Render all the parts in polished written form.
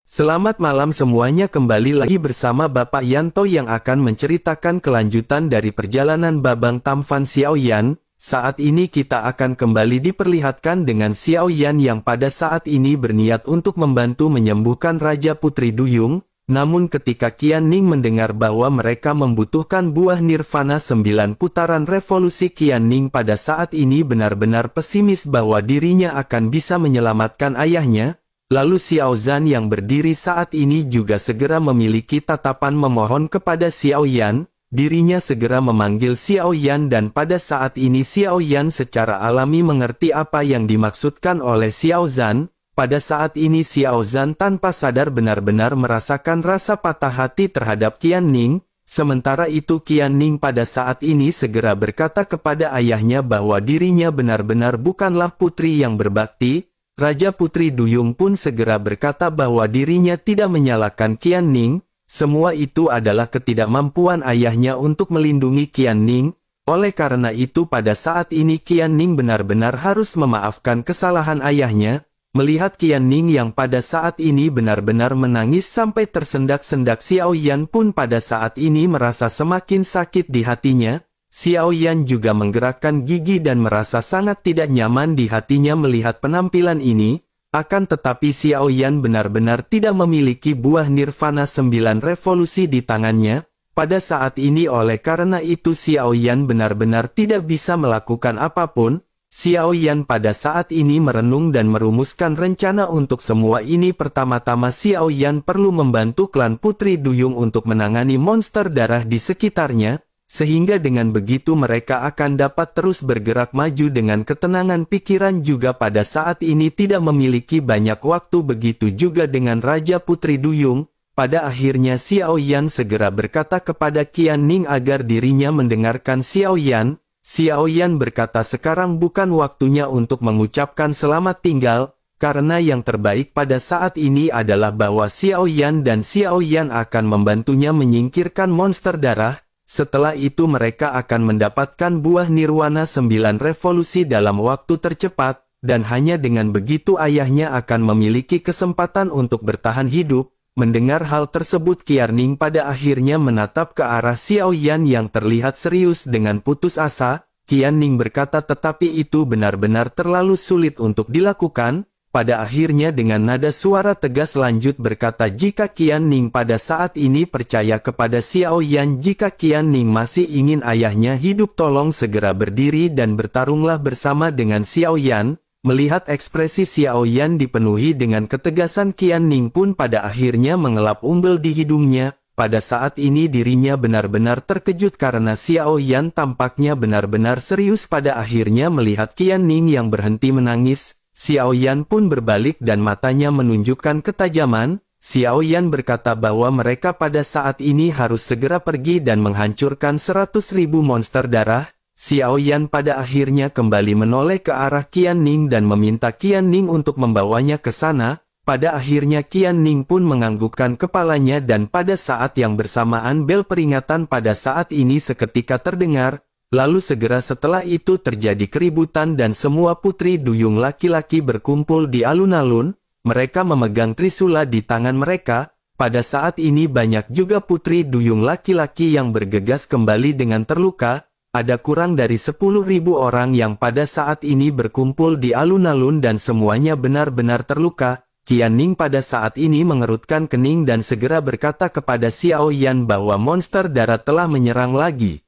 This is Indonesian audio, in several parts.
Selamat malam semuanya, kembali lagi bersama Bapak Yanto yang akan menceritakan kelanjutan dari perjalanan Babang Tampan Xiaoyan. Saat ini kita akan kembali diperlihatkan dengan Xiaoyan yang pada saat ini berniat untuk membantu menyembuhkan Raja Putri Duyung. Namun ketika Qian Ning mendengar bahwa mereka membutuhkan buah nirvana 9 putaran revolusi, Qian Ning pada saat ini benar-benar pesimis bahwa dirinya akan bisa menyelamatkan ayahnya. Lalu Xiao Zhan yang berdiri saat ini juga segera memiliki tatapan memohon kepada Xiaoyan. Dirinya segera memanggil Xiaoyan dan pada saat ini Xiaoyan secara alami mengerti apa yang dimaksudkan oleh Xiao Zhan. Pada saat ini Xiao Zhan tanpa sadar benar-benar merasakan rasa patah hati terhadap Qian Ning. Sementara itu Qian Ning pada saat ini segera berkata kepada ayahnya bahwa dirinya benar-benar bukanlah putri yang berbakti. Raja Putri Duyung pun segera berkata bahwa dirinya tidak menyalahkan Qian Ning. Semua itu adalah ketidakmampuan ayahnya untuk melindungi Qian Ning. Oleh karena itu pada saat ini Qian Ning benar-benar harus memaafkan kesalahan ayahnya. Melihat Qian Ning yang pada saat ini benar-benar menangis sampai tersendak-sendak, Xiaoyan pun pada saat ini merasa semakin sakit di hatinya. Xiaoyan juga menggerakkan gigi dan merasa sangat tidak nyaman di hatinya melihat penampilan ini. Akan tetapi Xiaoyan benar-benar tidak memiliki buah nirvana 9 revolusi di tangannya. Pada saat ini oleh karena itu Xiaoyan benar-benar tidak bisa melakukan apapun. Xiaoyan pada saat ini merenung dan merumuskan rencana untuk semua ini. Pertama-tama Xiaoyan perlu membantu klan Putri Duyung untuk menangani monster darah di sekitarnya. Sehingga dengan begitu mereka akan dapat terus bergerak maju dengan ketenangan pikiran. Juga pada saat ini tidak memiliki banyak waktu, begitu juga dengan Raja Putri Duyung. Pada akhirnya Xiaoyan segera berkata kepada Qian Ning agar dirinya mendengarkan Xiaoyan. Xiaoyan berkata sekarang bukan waktunya untuk mengucapkan selamat tinggal, karena yang terbaik pada saat ini adalah bahwa Xiaoyan dan Xiaoyan akan membantunya menyingkirkan monster darah. Setelah itu mereka akan mendapatkan buah nirwana 9 revolusi dalam waktu tercepat, dan hanya dengan begitu ayahnya akan memiliki kesempatan untuk bertahan hidup. Mendengar hal tersebut Qian Ning pada akhirnya menatap ke arah Xiaoyan yang terlihat serius dengan putus asa. Qian Ning berkata tetapi itu benar-benar terlalu sulit untuk dilakukan. Pada akhirnya dengan nada suara tegas lanjut berkata, jika Qian Ning pada saat ini percaya kepada Xiaoyan, jika Qian Ning masih ingin ayahnya hidup, tolong segera berdiri dan bertarunglah bersama dengan Xiaoyan. Melihat ekspresi Xiaoyan dipenuhi dengan ketegasan, Qian Ning pun pada akhirnya mengelap umbel di hidungnya. Pada saat ini dirinya benar-benar terkejut karena Xiaoyan tampaknya benar-benar serius. Pada akhirnya melihat Qian Ning yang berhenti menangis, Xiaoyan pun berbalik dan matanya menunjukkan ketajaman. Xiaoyan berkata bahwa mereka pada saat ini harus segera pergi dan menghancurkan 100.000 monster darah. Xiaoyan pada akhirnya kembali menoleh ke arah Qian Ning dan meminta Qian Ning untuk membawanya ke sana. Pada akhirnya Qian Ning pun menganggukkan kepalanya dan pada saat yang bersamaan bel peringatan pada saat ini seketika terdengar. Lalu segera setelah itu terjadi keributan dan semua putri duyung laki-laki berkumpul di alun-alun. Mereka memegang trisula di tangan mereka. Pada saat ini banyak juga putri duyung laki-laki yang bergegas kembali dengan terluka. Ada kurang dari 10.000 orang yang pada saat ini berkumpul di alun-alun dan semuanya benar-benar terluka. Qian Ning pada saat ini mengerutkan kening dan segera berkata kepada Xiaoyan bahwa monster darat telah menyerang lagi.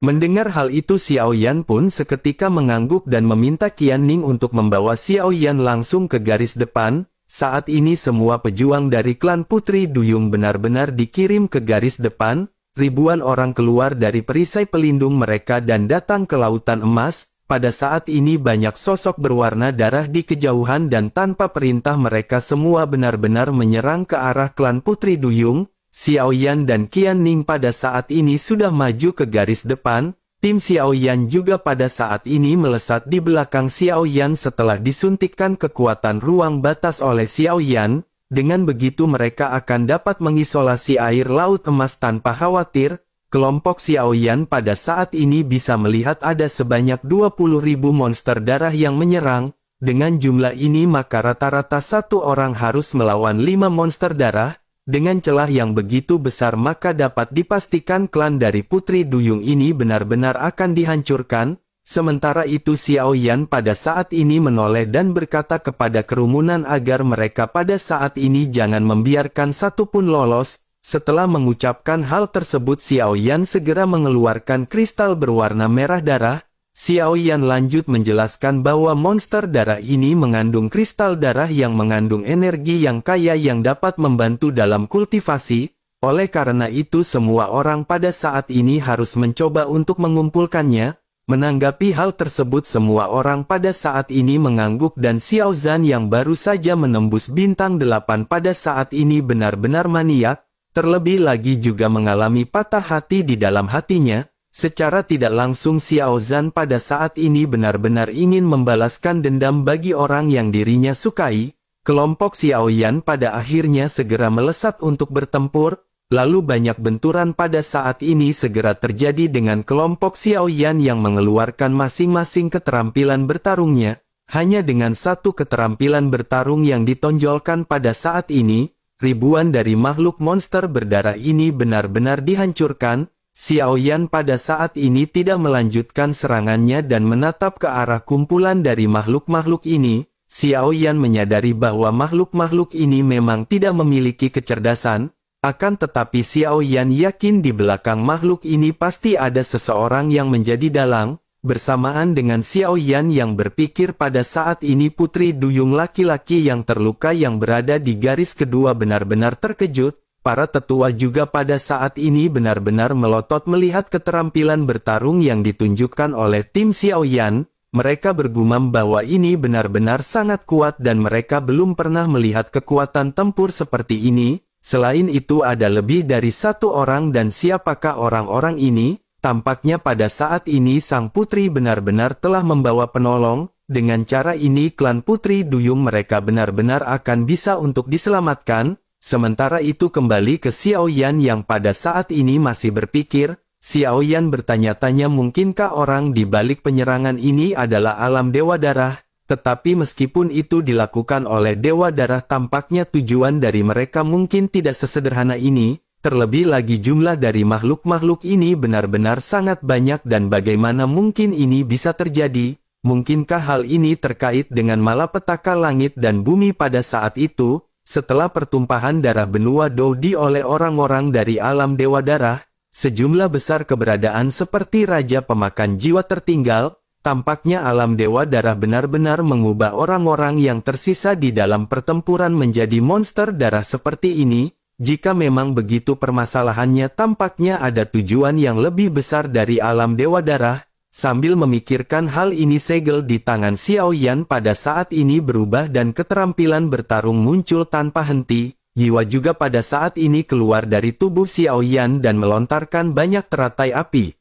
Mendengar hal itu Xiaoyan pun seketika mengangguk dan meminta Qian Ning untuk membawa Xiaoyan langsung ke garis depan. Saat ini semua pejuang dari klan Putri Duyung benar-benar dikirim ke garis depan. Ribuan orang keluar dari perisai pelindung mereka dan datang ke lautan emas. Pada saat ini banyak sosok berwarna darah di kejauhan dan tanpa perintah mereka semua benar-benar menyerang ke arah klan Putri Duyung. Xiaoyan dan Qian Ning pada saat ini sudah maju ke garis depan. Tim Xiaoyan juga pada saat ini melesat di belakang Xiaoyan setelah disuntikkan kekuatan ruang batas oleh Xiaoyan. Dengan begitu mereka akan dapat mengisolasi air laut emas tanpa khawatir. Kelompok Xiaoyan pada saat ini bisa melihat ada sebanyak 20.000 monster darah yang menyerang. Dengan jumlah ini maka rata-rata satu orang harus melawan 5 monster darah. Dengan celah yang begitu besar maka dapat dipastikan klan dari Putri Duyung ini benar-benar akan dihancurkan. Sementara itu Xiao Yan pada saat ini menoleh dan berkata kepada kerumunan agar mereka pada saat ini jangan membiarkan satupun lolos. Setelah mengucapkan hal tersebut Xiao Yan segera mengeluarkan kristal berwarna merah darah. Xiao Yan lanjut menjelaskan bahwa monster darah ini mengandung kristal darah yang mengandung energi yang kaya yang dapat membantu dalam kultivasi. Oleh karena itu semua orang pada saat ini harus mencoba untuk mengumpulkannya. Menanggapi hal tersebut semua orang pada saat ini mengangguk dan Xiao Zhan yang baru saja menembus bintang 8 pada saat ini benar-benar maniak. Terlebih lagi juga mengalami patah hati di dalam hatinya. Secara tidak langsung Xiao Zhan pada saat ini benar-benar ingin membalaskan dendam bagi orang yang dirinya sukai. Kelompok Xiao Yan pada akhirnya segera melesat untuk bertempur, lalu banyak benturan pada saat ini segera terjadi dengan kelompok Xiao Yan yang mengeluarkan masing-masing keterampilan bertarungnya. Hanya dengan satu keterampilan bertarung yang ditonjolkan pada saat ini, ribuan dari makhluk monster berdarah ini benar-benar dihancurkan. Xiao Yan pada saat ini tidak melanjutkan serangannya dan menatap ke arah kumpulan dari makhluk-makhluk ini. Xiao Yan menyadari bahwa makhluk-makhluk ini memang tidak memiliki kecerdasan, akan tetapi Xiao Yan yakin di belakang makhluk ini pasti ada seseorang yang menjadi dalang. Bersamaan dengan Xiao Yan yang berpikir pada saat ini Putri Duyung laki-laki yang terluka yang berada di garis kedua benar-benar terkejut. Para tetua juga pada saat ini benar-benar melotot melihat keterampilan bertarung yang ditunjukkan oleh tim Xiao Yan. Mereka bergumam bahwa ini benar-benar sangat kuat dan mereka belum pernah melihat kekuatan tempur seperti ini. Selain itu ada lebih dari satu orang dan siapakah orang-orang ini? Tampaknya pada saat ini sang putri benar-benar telah membawa penolong. Dengan cara ini klan Putri Duyung mereka benar-benar akan bisa untuk diselamatkan. Sementara itu kembali ke Xiao Yan yang pada saat ini masih berpikir. Xiao Yan bertanya-tanya mungkinkah orang di balik penyerangan ini adalah alam Dewa Darah. Tetapi meskipun itu dilakukan oleh Dewa Darah tampaknya tujuan dari mereka mungkin tidak sesederhana ini. Terlebih lagi jumlah dari makhluk-makhluk ini benar-benar sangat banyak dan bagaimana mungkin ini bisa terjadi. Mungkinkah hal ini terkait dengan malapetaka langit dan bumi pada saat itu? Setelah pertumpahan darah benua Dodi oleh orang-orang dari alam Dewa Darah, sejumlah besar keberadaan seperti Raja Pemakan Jiwa tertinggal, tampaknya alam Dewa Darah benar-benar mengubah orang-orang yang tersisa di dalam pertempuran menjadi monster darah seperti ini. Jika memang begitu permasalahannya tampaknya ada tujuan yang lebih besar dari alam Dewa Darah. Sambil memikirkan hal ini segel di tangan Xiao Yan pada saat ini berubah dan keterampilan bertarung muncul tanpa henti. Jiwa juga pada saat ini keluar dari tubuh Xiao Yan dan melontarkan banyak teratai api.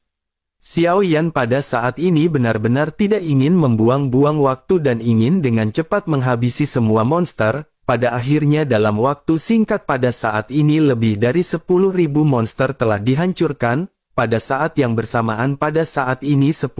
Xiao Yan pada saat ini benar-benar tidak ingin membuang-buang waktu dan ingin dengan cepat menghabisi semua monster. Pada akhirnya dalam waktu singkat pada saat ini lebih dari 10.000 monster telah dihancurkan. Pada saat yang bersamaan pada saat ini 10.000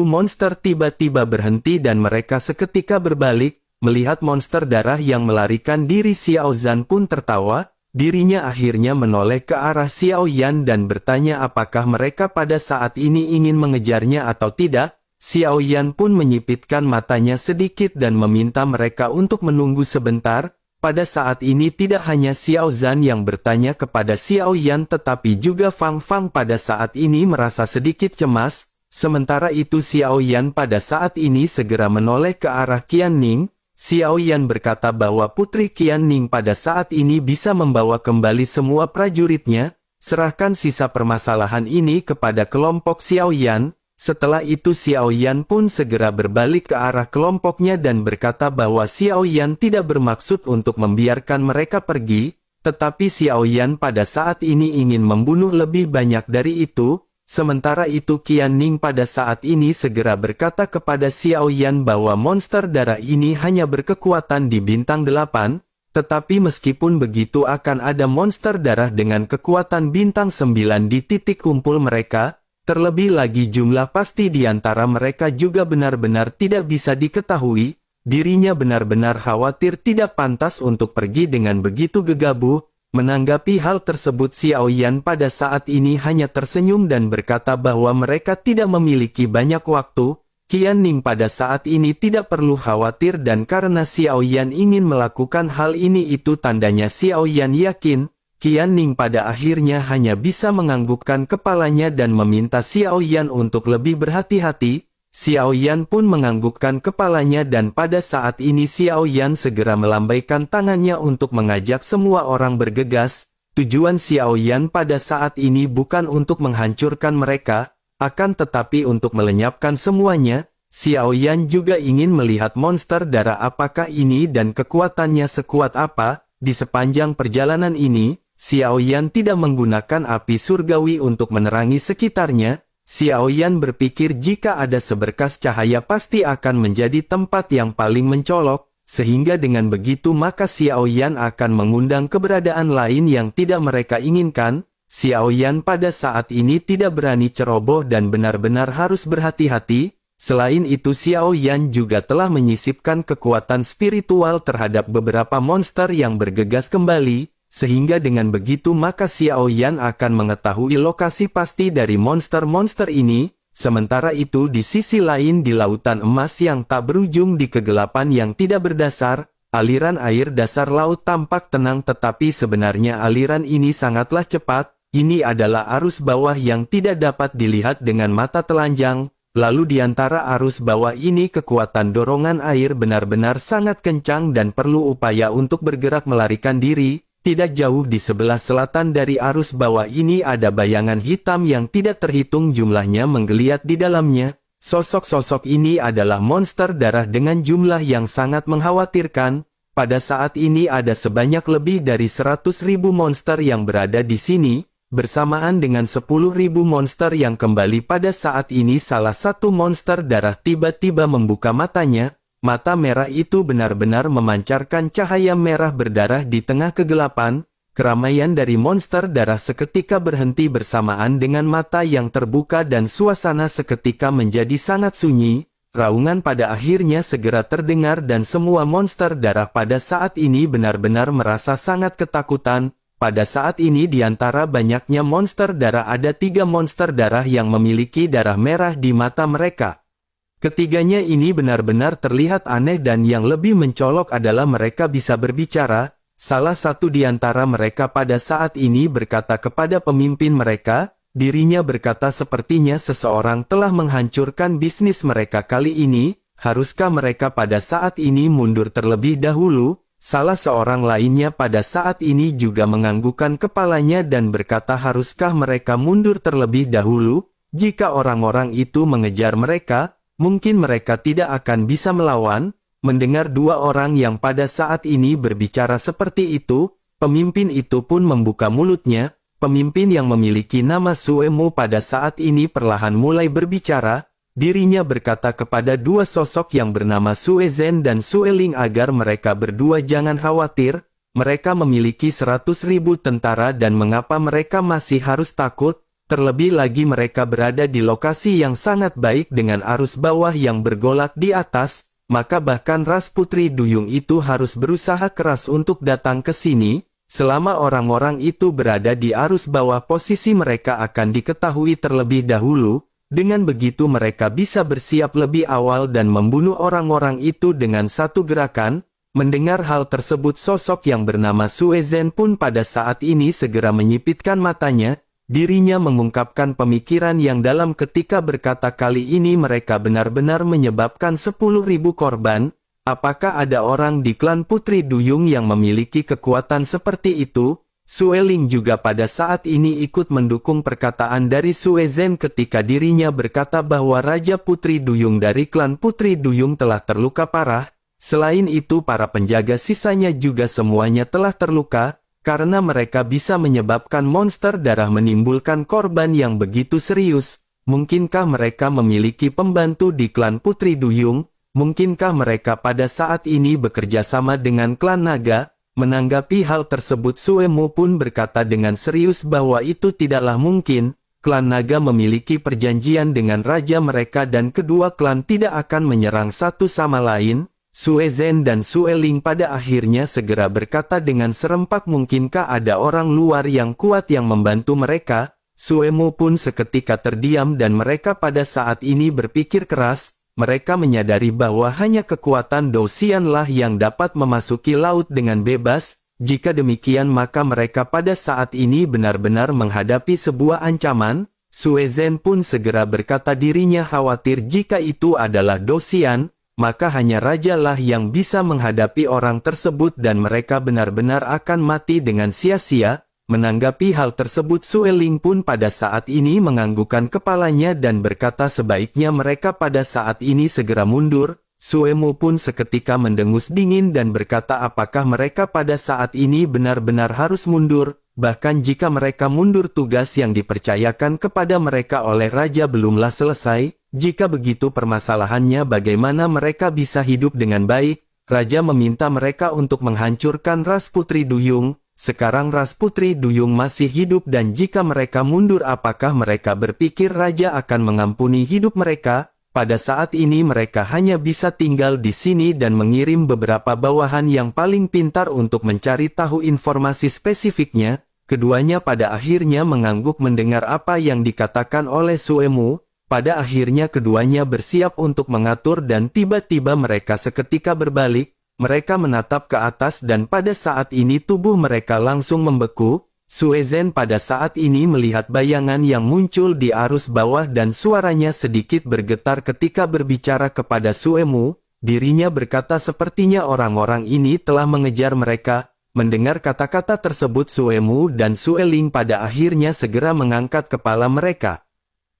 monster tiba-tiba berhenti dan mereka seketika berbalik, melihat monster darah yang melarikan diri. Xiao Zhan pun tertawa, dirinya akhirnya menoleh ke arah Xiao Yan dan bertanya apakah mereka pada saat ini ingin mengejarnya atau tidak. Xiao Yan pun menyipitkan matanya sedikit dan meminta mereka untuk menunggu sebentar. Pada saat ini tidak hanya Xiao Zhan yang bertanya kepada Xiao Yan tetapi juga Fang Fang pada saat ini merasa sedikit cemas. Sementara itu Xiao Yan pada saat ini segera menoleh ke arah Qian Ning. Xiao Yan berkata bahwa Putri Qian Ning pada saat ini bisa membawa kembali semua prajuritnya. Serahkan sisa permasalahan ini kepada kelompok Xiao Yan. Setelah itu Xiao Yan pun segera berbalik ke arah kelompoknya dan berkata bahwa Xiao Yan tidak bermaksud untuk membiarkan mereka pergi, tetapi Xiao Yan pada saat ini ingin membunuh lebih banyak dari itu. Sementara itu Qian Ning pada saat ini segera berkata kepada Xiao Yan bahwa monster darah ini hanya berkekuatan di bintang 8, tetapi meskipun begitu akan ada monster darah dengan kekuatan bintang 9 di titik kumpul mereka. Terlebih lagi jumlah pasti di antara mereka juga benar-benar tidak bisa diketahui. Dirinya benar-benar khawatir tidak pantas untuk pergi dengan begitu gegabah. Menanggapi hal tersebut, Xiao Yan pada saat ini hanya tersenyum dan berkata bahwa mereka tidak memiliki banyak waktu. Qian Ning pada saat ini tidak perlu khawatir, dan karena Xiao Yan ingin melakukan hal ini, itu tandanya Xiao Yan yakin. Qian Ning pada akhirnya hanya bisa menganggukkan kepalanya dan meminta Xiao Yan untuk lebih berhati-hati. Xiao Yan pun menganggukkan kepalanya, dan pada saat ini Xiao Yan segera melambaikan tangannya untuk mengajak semua orang bergegas. Tujuan Xiao Yan pada saat ini bukan untuk menghancurkan mereka, akan tetapi untuk melenyapkan semuanya. Xiao Yan juga ingin melihat monster darah apakah ini dan kekuatannya sekuat apa. Di sepanjang perjalanan ini, Xiao Yan tidak menggunakan api surgawi untuk menerangi sekitarnya. Xiao Yan berpikir jika ada seberkas cahaya pasti akan menjadi tempat yang paling mencolok, sehingga dengan begitu maka Xiao Yan akan mengundang keberadaan lain yang tidak mereka inginkan. Xiao Yan pada saat ini tidak berani ceroboh dan benar-benar harus berhati-hati. Selain itu Xiao Yan juga telah menyisipkan kekuatan spiritual terhadap beberapa monster yang bergegas kembali, sehingga dengan begitu maka Xiao Yan akan mengetahui lokasi pasti dari monster-monster ini. Sementara itu di sisi lain di lautan emas yang tak berujung di kegelapan yang tidak berdasar, aliran air dasar laut tampak tenang, tetapi sebenarnya aliran ini sangatlah cepat. Ini adalah arus bawah yang tidak dapat dilihat dengan mata telanjang. Lalu di antara arus bawah ini kekuatan dorongan air benar-benar sangat kencang dan perlu upaya untuk bergerak melarikan diri. Tidak jauh di sebelah selatan dari arus bawah ini ada bayangan hitam yang tidak terhitung jumlahnya menggeliat di dalamnya. Sosok-sosok ini adalah monster darah dengan jumlah yang sangat mengkhawatirkan. Pada saat ini ada sebanyak lebih dari 100.000 monster yang berada di sini. Bersamaan dengan 10.000 monster yang kembali pada saat ini, salah satu monster darah tiba-tiba membuka matanya. Mata merah itu benar-benar memancarkan cahaya merah berdarah di tengah kegelapan. Keramaian dari monster darah seketika berhenti bersamaan dengan mata yang terbuka dan suasana seketika menjadi sangat sunyi. Raungan pada akhirnya segera terdengar dan semua monster darah pada saat ini benar-benar merasa sangat ketakutan. Pada saat ini di antara banyaknya monster darah ada 3 monster darah yang memiliki darah merah di mata mereka. Ketiganya ini benar-benar terlihat aneh dan yang lebih mencolok adalah mereka bisa berbicara. Salah satu di antara mereka pada saat ini berkata kepada pemimpin mereka, dirinya berkata sepertinya seseorang telah menghancurkan bisnis mereka kali ini, haruskah mereka pada saat ini mundur terlebih dahulu? Salah seorang lainnya pada saat ini juga menganggukkan kepalanya dan berkata haruskah mereka mundur terlebih dahulu? Jika orang-orang itu mengejar mereka, mungkin mereka tidak akan bisa melawan. Mendengar 2 orang yang pada saat ini berbicara seperti itu, pemimpin itu pun membuka mulutnya. Pemimpin yang memiliki nama Suemu pada saat ini perlahan mulai berbicara. Dirinya berkata kepada 2 sosok yang bernama Sue Zhen dan Sue Ling agar mereka berdua jangan khawatir. Mereka memiliki 100.000 tentara dan mengapa mereka masih harus takut? Terlebih lagi mereka berada di lokasi yang sangat baik dengan arus bawah yang bergolak di atas. Maka bahkan ras putri duyung itu harus berusaha keras untuk datang ke sini. Selama orang-orang itu berada di arus bawah, posisi mereka akan diketahui terlebih dahulu. Dengan begitu mereka bisa bersiap lebih awal dan membunuh orang-orang itu dengan satu gerakan. Mendengar hal tersebut sosok yang bernama Sue Zhen pun pada saat ini segera menyipitkan matanya. Dirinya mengungkapkan pemikiran yang dalam ketika berkata kali ini mereka benar-benar menyebabkan 10.000 korban. Apakah ada orang di klan Putri Duyung yang memiliki kekuatan seperti itu? Sue Ling juga pada saat ini ikut mendukung perkataan dari Sue Zhen ketika dirinya berkata bahwa Raja Putri Duyung dari klan Putri Duyung telah terluka parah. Selain itu para penjaga sisanya juga semuanya telah terluka, karena mereka bisa menyebabkan monster darah menimbulkan korban yang begitu serius. Mungkinkah mereka memiliki pembantu di klan Putri Duyung? Mungkinkah mereka pada saat ini bekerja sama dengan klan naga? Menanggapi hal tersebut Suemu pun berkata dengan serius bahwa itu tidaklah mungkin. Klan naga memiliki perjanjian dengan raja mereka dan kedua klan tidak akan menyerang satu sama lain. Sue Zhen dan Sue Ling pada akhirnya segera berkata dengan serempak, mungkinkah ada orang luar yang kuat yang membantu mereka? Sue Mu pun seketika terdiam dan mereka pada saat ini berpikir keras. Mereka menyadari bahwa hanya kekuatan Dou Xian lah yang dapat memasuki laut dengan bebas. Jika demikian maka mereka pada saat ini benar-benar menghadapi sebuah ancaman. Sue Zhen pun segera berkata dirinya khawatir jika itu adalah Dou Xian, maka hanya raja lah yang bisa menghadapi orang tersebut dan mereka benar-benar akan mati dengan sia-sia. Menanggapi hal tersebut, Sue Ling pun pada saat ini menganggukkan kepalanya dan berkata sebaiknya mereka pada saat ini segera mundur. Sue Mu pun seketika mendengus dingin dan berkata apakah mereka pada saat ini benar-benar harus mundur? Bahkan jika mereka mundur tugas yang dipercayakan kepada mereka oleh raja belumlah selesai. Jika begitu permasalahannya bagaimana mereka bisa hidup dengan baik? Raja meminta mereka untuk menghancurkan ras Putri Duyung. Sekarang ras Putri Duyung masih hidup dan jika mereka mundur apakah mereka berpikir raja akan mengampuni hidup mereka? Pada saat ini mereka hanya bisa tinggal di sini dan mengirim beberapa bawahan yang paling pintar untuk mencari tahu informasi spesifiknya. Keduanya pada akhirnya mengangguk mendengar apa yang dikatakan oleh Sue Mu. Pada akhirnya keduanya bersiap untuk mengatur dan tiba-tiba mereka seketika berbalik. Mereka menatap ke atas dan pada saat ini tubuh mereka langsung membeku. Sue Zhen pada saat ini melihat bayangan yang muncul di arus bawah dan suaranya sedikit bergetar ketika berbicara kepada Sue Mu. Dirinya berkata sepertinya orang-orang ini telah mengejar mereka. Mendengar kata-kata tersebut Sue Mu dan Sue Ling pada akhirnya segera mengangkat kepala mereka.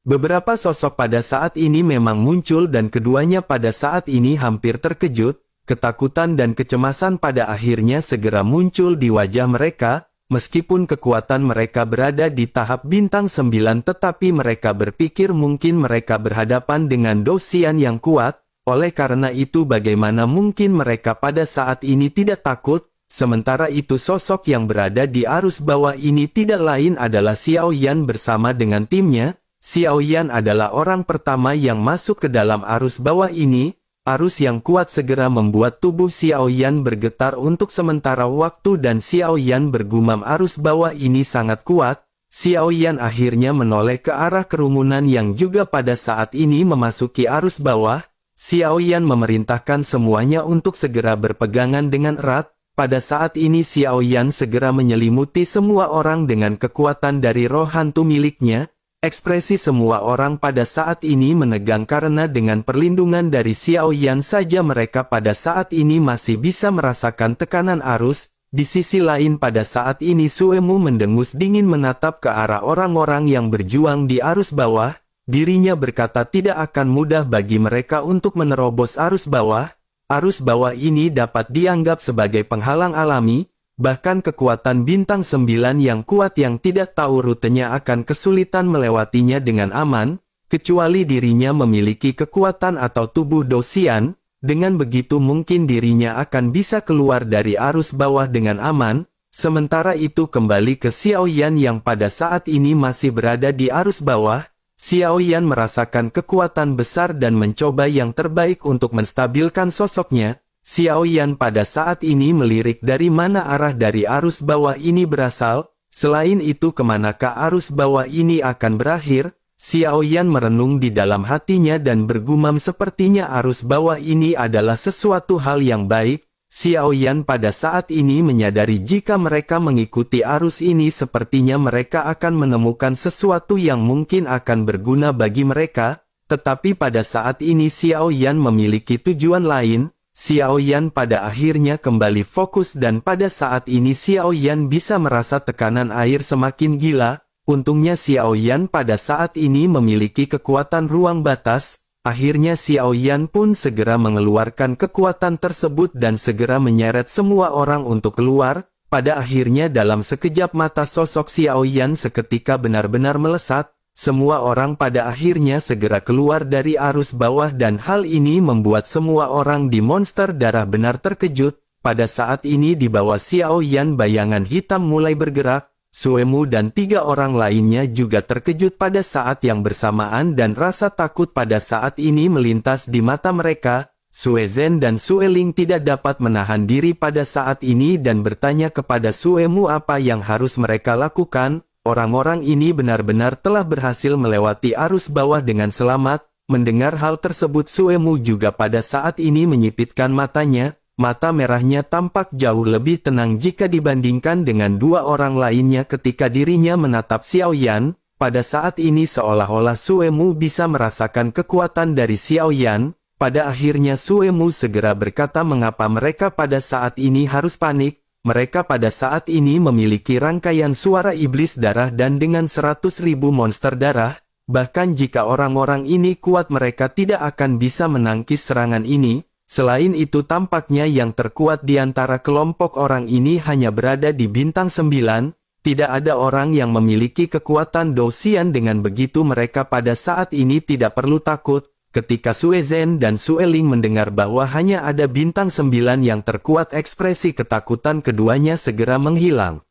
Beberapa sosok pada saat ini memang muncul dan keduanya pada saat ini hampir terkejut. Ketakutan dan kecemasan pada akhirnya segera muncul di wajah mereka. Meskipun kekuatan mereka berada di tahap bintang 9 tetapi mereka berpikir mungkin mereka berhadapan dengan Dou Xian yang kuat. Oleh karena itu bagaimana mungkin mereka pada saat ini tidak takut? Sementara itu sosok yang berada di arus bawah ini tidak lain adalah Xiao Yan bersama dengan timnya. Xiao Yan adalah orang pertama yang masuk ke dalam arus bawah ini. Arus yang kuat segera membuat tubuh Xiao Yan bergetar untuk sementara waktu dan Xiao Yan bergumam arus bawah ini sangat kuat. Xiao Yan akhirnya menoleh ke arah kerumunan yang juga pada saat ini memasuki arus bawah. Xiao Yan memerintahkan semuanya untuk segera berpegangan dengan erat. Pada saat ini Xiao Yan segera menyelimuti semua orang dengan kekuatan dari roh hantu miliknya. Ekspresi semua orang pada saat ini menegang karena dengan perlindungan dari Xiao Yan saja mereka pada saat ini masih bisa merasakan tekanan arus. Di sisi lain pada saat ini Sue Mu mendengus dingin menatap ke arah orang-orang yang berjuang di arus bawah. Dirinya berkata tidak akan mudah bagi mereka untuk menerobos arus bawah. Arus bawah ini dapat dianggap sebagai penghalang alami. Bahkan kekuatan bintang 9 yang kuat yang tidak tahu rutenya akan kesulitan melewatinya dengan aman, kecuali dirinya memiliki kekuatan atau tubuh Dou Xian. Dengan begitu mungkin dirinya akan bisa keluar dari arus bawah dengan aman. Sementara itu kembali ke Xiao Yan yang pada saat ini masih berada di arus bawah. Xiao Yan merasakan kekuatan besar dan mencoba yang terbaik untuk menstabilkan sosoknya. Xiao Yan pada saat ini melirik dari mana arah dari arus bawah ini berasal. Selain itu kemanakah arus bawah ini akan berakhir? Xiao Yan merenung di dalam hatinya dan bergumam sepertinya arus bawah ini adalah sesuatu hal yang baik. Xiao Yan pada saat ini menyadari jika mereka mengikuti arus ini sepertinya mereka akan menemukan sesuatu yang mungkin akan berguna bagi mereka. Tetapi pada saat ini Xiao Yan memiliki tujuan lain. Xiao Yan pada akhirnya kembali fokus dan pada saat ini Xiao Yan bisa merasa tekanan air semakin gila. Untungnya Xiao Yan pada saat ini memiliki kekuatan ruang batas. Akhirnya Xiao Yan pun segera mengeluarkan kekuatan tersebut dan segera menyeret semua orang untuk keluar. Pada akhirnya dalam sekejap mata sosok Xiao Yan seketika benar-benar melesat. Semua orang pada akhirnya segera keluar dari arus bawah dan hal ini membuat semua orang di monster darah benar terkejut. Pada saat ini di bawah Xiao Yan bayangan hitam mulai bergerak. Sue Mu dan 3 orang lainnya juga terkejut pada saat yang bersamaan dan rasa takut pada saat ini melintas di mata mereka. Sue Zhen dan Sue Ling tidak dapat menahan diri pada saat ini dan bertanya kepada Sue Mu apa yang harus mereka lakukan. Orang-orang ini benar-benar telah berhasil melewati arus bawah dengan selamat. Mendengar hal tersebut Sue Mu juga pada saat ini menyipitkan matanya. Mata merahnya tampak jauh lebih tenang jika dibandingkan dengan dua orang lainnya ketika dirinya menatap Xiao Yan. Pada saat ini seolah-olah Sue Mu bisa merasakan kekuatan dari Xiao Yan. Pada akhirnya Sue Mu segera berkata mengapa mereka pada saat ini harus panik. Mereka pada saat ini memiliki rangkaian suara iblis darah dan dengan 100.000 monster darah. Bahkan jika orang-orang ini kuat mereka tidak akan bisa menangkis serangan ini. Selain itu tampaknya yang terkuat di antara kelompok orang ini hanya berada di bintang 9, tidak ada orang yang memiliki kekuatan Douxian dengan begitu mereka pada saat ini tidak perlu takut. Ketika Sue Zhen dan Sue Ling mendengar bahwa hanya ada bintang 9 yang terkuat ekspresi ketakutan keduanya segera menghilang.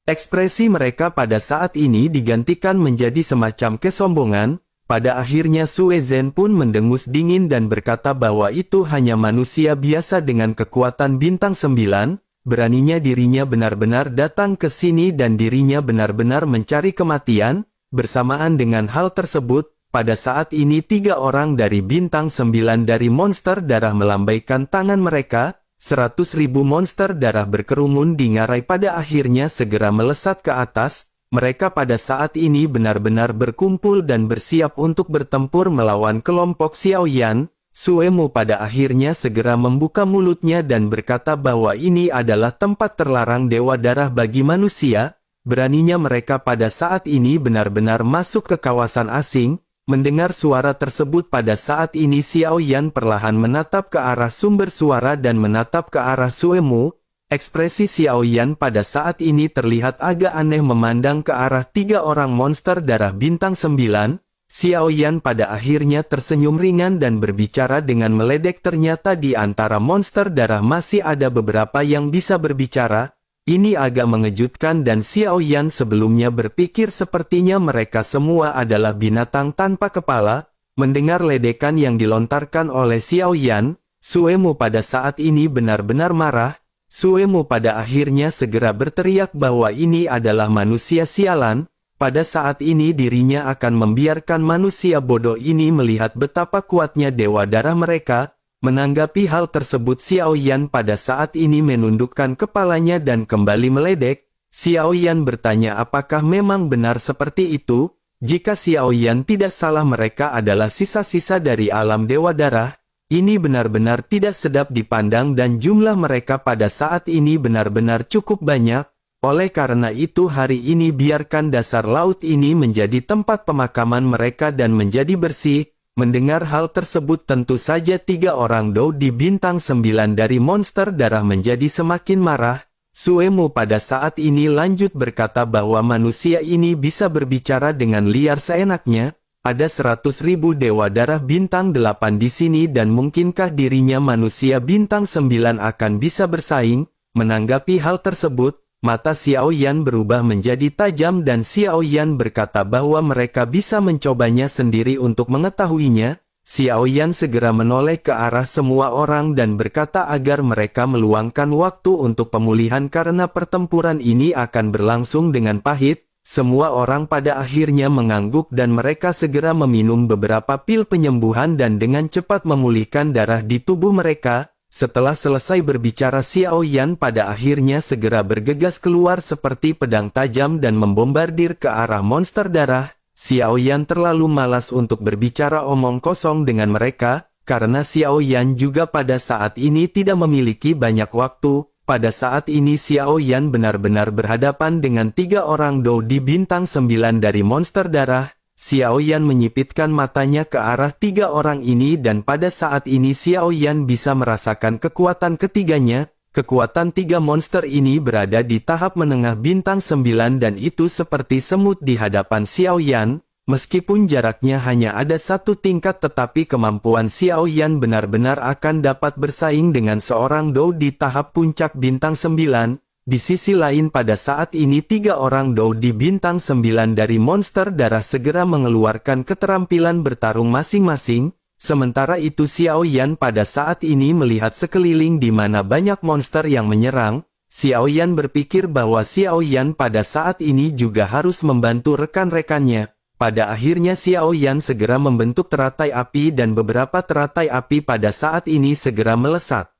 Ekspresi mereka pada saat ini digantikan menjadi semacam kesombongan. Pada akhirnya Sue Zhen pun mendengus dingin dan berkata bahwa itu hanya manusia biasa dengan kekuatan bintang 9, beraninya dirinya benar-benar datang ke sini dan dirinya benar-benar mencari kematian. Bersamaan dengan hal tersebut, pada saat ini 3 orang dari bintang 9 dari monster darah melambaikan tangan mereka, 100.000 monster darah berkerumun di ngarai pada akhirnya segera melesat ke atas. Mereka pada saat ini benar-benar berkumpul dan bersiap untuk bertempur melawan kelompok Xiao Yan. Sue Mu pada akhirnya segera membuka mulutnya dan berkata bahwa ini adalah tempat terlarang Dewa Darah bagi manusia. Beraninya mereka pada saat ini benar-benar masuk ke kawasan asing. Mendengar suara tersebut pada saat ini Xiao Yan perlahan menatap ke arah sumber suara dan menatap ke arah Sue Mu. Ekspresi Xiao Yan pada saat ini terlihat agak aneh memandang ke arah 3 orang monster darah bintang 9. Xiao Yan pada akhirnya tersenyum ringan dan berbicara dengan meledek. Ternyata di antara monster darah masih ada beberapa yang bisa berbicara. Ini agak mengejutkan dan Xiao Yan sebelumnya berpikir sepertinya mereka semua adalah binatang tanpa kepala. Mendengar ledekan yang dilontarkan oleh Xiao Yan, Sue Mu pada saat ini benar-benar marah. Sue Mu pada akhirnya segera berteriak bahwa ini adalah manusia sialan. Pada saat ini dirinya akan membiarkan manusia bodoh ini melihat betapa kuatnya Dewa Darah mereka. Menanggapi hal tersebut Xiao Yan pada saat ini menundukkan kepalanya dan kembali meledek. Xiao Yan bertanya apakah memang benar seperti itu. Jika Xiao Yan tidak salah mereka adalah sisa-sisa dari alam Dewa Darah. Ini benar-benar tidak sedap dipandang dan jumlah mereka pada saat ini benar-benar cukup banyak. Oleh karena itu hari ini biarkan dasar laut ini menjadi tempat pemakaman mereka dan menjadi bersih. Mendengar hal tersebut tentu saja 3 orang Dou di bintang 9 dari monster darah menjadi semakin marah. Sue Mu pada saat ini lanjut berkata bahwa manusia ini bisa berbicara dengan liar seenaknya. Ada 100.000 Dewa Darah bintang 8 di sini dan mungkinkah dirinya manusia bintang 9 akan bisa bersaing? Menanggapi hal tersebut, mata Xiao Yan berubah menjadi tajam dan Xiao Yan berkata bahwa mereka bisa mencobanya sendiri untuk mengetahuinya. Xiao Yan segera menoleh ke arah semua orang dan berkata agar mereka meluangkan waktu untuk pemulihan karena pertempuran ini akan berlangsung dengan pahit. Semua orang pada akhirnya mengangguk dan mereka segera meminum beberapa pil penyembuhan dan dengan cepat memulihkan darah di tubuh mereka. Setelah selesai berbicara Xiao Yan pada akhirnya segera bergegas keluar seperti pedang tajam dan membombardir ke arah monster darah. Xiao Yan terlalu malas untuk berbicara omong kosong dengan mereka, karena Xiao Yan juga pada saat ini tidak memiliki banyak waktu. Pada saat ini Xiao Yan benar-benar berhadapan dengan 3 orang Dou di bintang 9 dari monster darah. Xiao Yan menyipitkan matanya ke arah 3 orang ini dan pada saat ini Xiao Yan bisa merasakan kekuatan ketiganya. Kekuatan 3 monster ini berada di tahap menengah bintang 9 dan itu seperti semut di hadapan Xiao Yan. Meskipun jaraknya hanya ada 1 tingkat tetapi kemampuan Xiao Yan benar-benar akan dapat bersaing dengan seorang Dou di tahap puncak bintang 9. Di sisi lain pada saat ini 3 orang Dou di bintang 9 dari monster darah segera mengeluarkan keterampilan bertarung masing-masing. Sementara itu Xiao Yan pada saat ini melihat sekeliling di mana banyak monster yang menyerang. Xiao Yan berpikir bahwa Xiao Yan pada saat ini juga harus membantu rekan-rekannya. Pada akhirnya Xiao Yan segera membentuk teratai api dan beberapa teratai api pada saat ini segera melesat.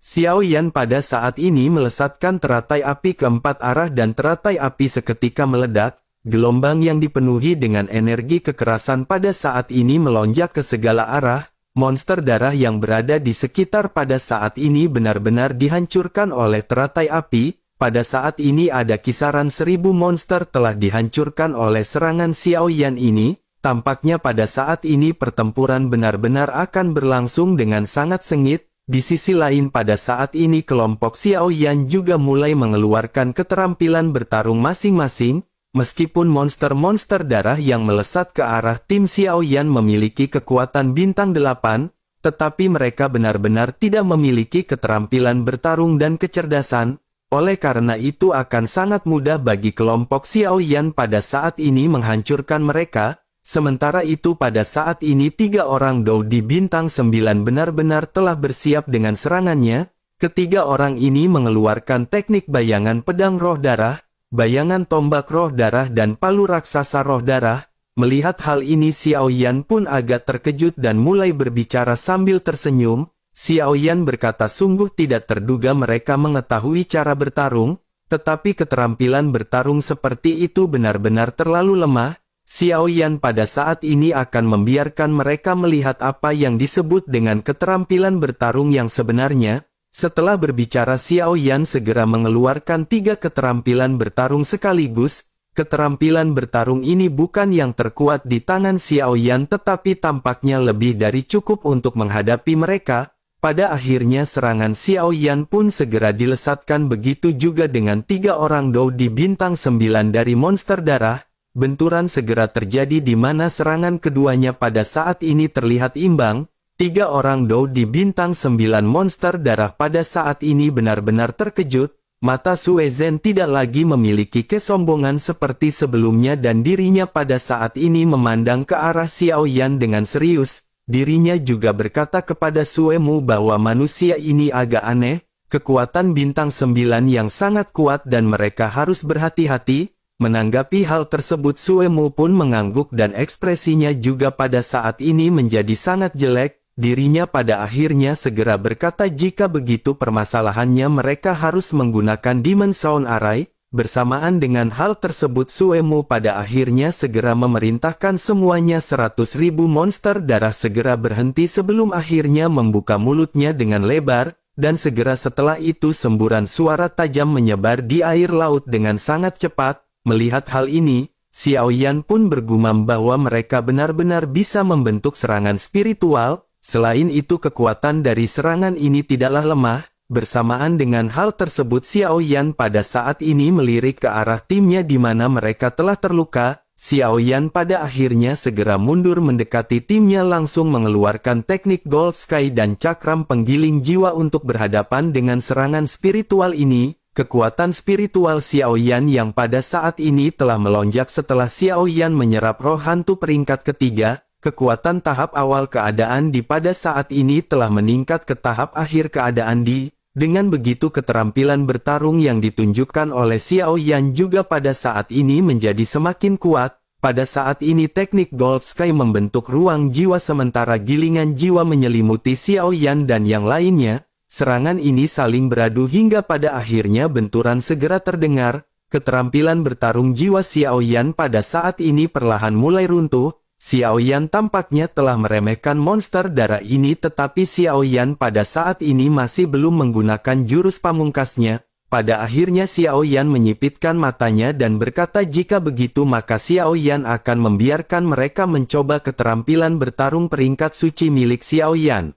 Xiao Yan pada saat ini melesatkan teratai api ke 4 arah dan teratai api seketika meledak. Gelombang yang dipenuhi dengan energi kekerasan pada saat ini melonjak ke segala arah. Monster darah yang berada di sekitar pada saat ini benar-benar dihancurkan oleh teratai api. Pada saat ini ada kisaran 1000 monster telah dihancurkan oleh serangan Xiao Yan ini. Tampaknya pada saat ini pertempuran benar-benar akan berlangsung dengan sangat sengit. Di sisi lain pada saat ini kelompok Xiao Yan juga mulai mengeluarkan keterampilan bertarung masing-masing. Meskipun monster-monster darah yang melesat ke arah tim Xiao Yan memiliki kekuatan bintang 8, tetapi mereka benar-benar tidak memiliki keterampilan bertarung dan kecerdasan. Oleh karena itu akan sangat mudah bagi kelompok Xiao Yan pada saat ini menghancurkan mereka. Sementara itu pada saat ini 3 orang Dou di bintang 9 benar-benar telah bersiap dengan serangannya. Ketiga orang ini mengeluarkan teknik bayangan pedang roh darah, bayangan tombak roh darah dan palu raksasa roh darah. Melihat hal ini Xiao Yan pun agak terkejut dan mulai berbicara sambil tersenyum. Xiao Yan berkata sungguh tidak terduga mereka mengetahui cara bertarung, tetapi keterampilan bertarung seperti itu benar-benar terlalu lemah. Xiao Yan pada saat ini akan membiarkan mereka melihat apa yang disebut dengan keterampilan bertarung yang sebenarnya. Setelah berbicara Xiao Yan segera mengeluarkan 3 keterampilan bertarung sekaligus. Keterampilan bertarung ini bukan yang terkuat di tangan Xiao Yan tetapi tampaknya lebih dari cukup untuk menghadapi mereka. Pada akhirnya serangan Xiao Yan pun segera dilesatkan begitu juga dengan 3 orang Dou di bintang 9 dari monster darah. Benturan segera terjadi di mana serangan keduanya pada saat ini terlihat imbang. 3 orang Dou di bintang 9 monster darah pada saat ini benar-benar terkejut. Mata Sue Zhen tidak lagi memiliki kesombongan seperti sebelumnya dan dirinya pada saat ini memandang ke arah Xiao Yan dengan serius. Dirinya juga berkata kepada Sue Mu bahwa manusia ini agak aneh, kekuatan bintang 9 yang sangat kuat dan mereka harus berhati-hati. Menanggapi hal tersebut Sue Mu pun mengangguk dan ekspresinya juga pada saat ini menjadi sangat jelek. Dirinya pada akhirnya segera berkata jika begitu permasalahannya mereka harus menggunakan Demon Sound Array. Bersamaan dengan hal tersebut Sue Mu pada akhirnya segera memerintahkan semuanya 100.000 monster darah segera berhenti sebelum akhirnya membuka mulutnya dengan lebar, dan segera setelah itu semburan suara tajam menyebar di air laut dengan sangat cepat. Melihat hal ini, Xiao Yan pun bergumam bahwa mereka benar-benar bisa membentuk serangan spiritual. Selain itu kekuatan dari serangan ini tidaklah lemah. Bersamaan dengan hal tersebut Xiao Yan pada saat ini melirik ke arah timnya di mana mereka telah terluka. Xiao Yan pada akhirnya segera mundur mendekati timnya langsung mengeluarkan teknik Gold Sky dan cakram penggiling jiwa untuk berhadapan dengan serangan spiritual ini. Kekuatan spiritual Xiao Yan yang pada saat ini telah melonjak setelah Xiao Yan menyerap roh hantu peringkat ketiga. Kekuatan tahap awal keadaan di pada saat ini telah meningkat ke tahap akhir keadaan di. Dengan begitu keterampilan bertarung yang ditunjukkan oleh Xiao Yan juga pada saat ini menjadi semakin kuat. Pada saat ini teknik Gold Sky membentuk ruang jiwa sementara gilingan jiwa menyelimuti Xiao Yan dan yang lainnya. Serangan ini saling beradu hingga pada akhirnya benturan segera terdengar. Keterampilan bertarung jiwa Xiao Yan pada saat ini perlahan mulai runtuh. Xiao Yan tampaknya telah meremehkan monster darah ini tetapi Xiao Yan pada saat ini masih belum menggunakan jurus pamungkasnya. Pada akhirnya Xiao Yan menyipitkan matanya dan berkata jika begitu maka Xiao Yan akan membiarkan mereka mencoba keterampilan bertarung peringkat suci milik Xiao Yan.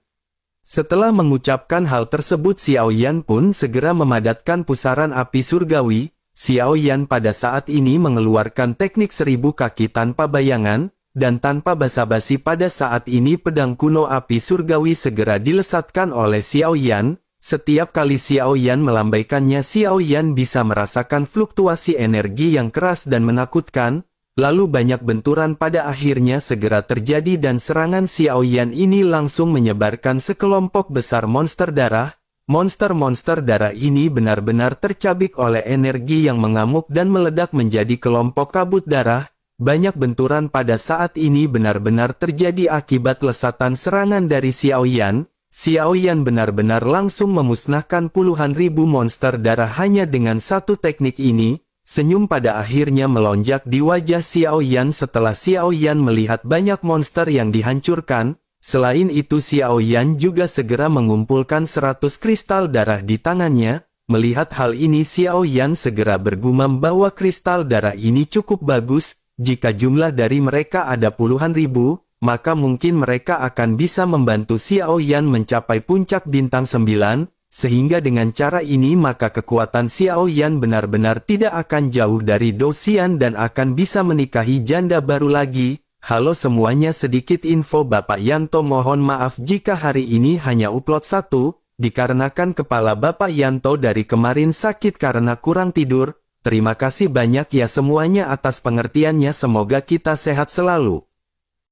Setelah mengucapkan hal tersebut Xiao Yan pun segera memadatkan pusaran api surgawi. Xiao Yan pada saat ini mengeluarkan teknik 1000 kaki tanpa bayangan. Dan tanpa basa-basi pada saat ini pedang kuno api surgawi segera dilesatkan oleh Xiao Yan. Setiap kali Xiao Yan melambaikannya Xiao Yan bisa merasakan fluktuasi energi yang keras dan menakutkan. Lalu banyak benturan pada akhirnya segera terjadi dan serangan Xiaoyan ini langsung menyebarkan sekelompok besar monster darah. Monster-monster darah ini benar-benar tercabik oleh energi yang mengamuk dan meledak menjadi kelompok kabut darah. Banyak benturan pada saat ini benar-benar terjadi akibat lesatan serangan dari Xiaoyan. Xiaoyan benar-benar langsung memusnahkan puluhan ribu monster darah hanya dengan satu teknik ini. Senyum pada akhirnya melonjak di wajah Xiaoyan setelah Xiaoyan melihat banyak monster yang dihancurkan. Selain itu Xiaoyan juga segera mengumpulkan 100 kristal darah di tangannya. Melihat hal ini Xiaoyan segera bergumam bahwa kristal darah ini cukup bagus. Jika jumlah dari mereka ada puluhan ribu, maka mungkin mereka akan bisa membantu Xiaoyan mencapai puncak bintang 9. Sehingga dengan cara ini maka kekuatan Xiaoyan benar-benar tidak akan jauh dari Dosian dan akan bisa menikahi janda baru lagi. Halo semuanya, sedikit info Bapak Yanto, mohon maaf jika hari ini hanya upload satu, dikarenakan kepala Bapak Yanto dari kemarin sakit karena kurang tidur. Terima kasih banyak ya semuanya atas pengertiannya, semoga kita sehat selalu.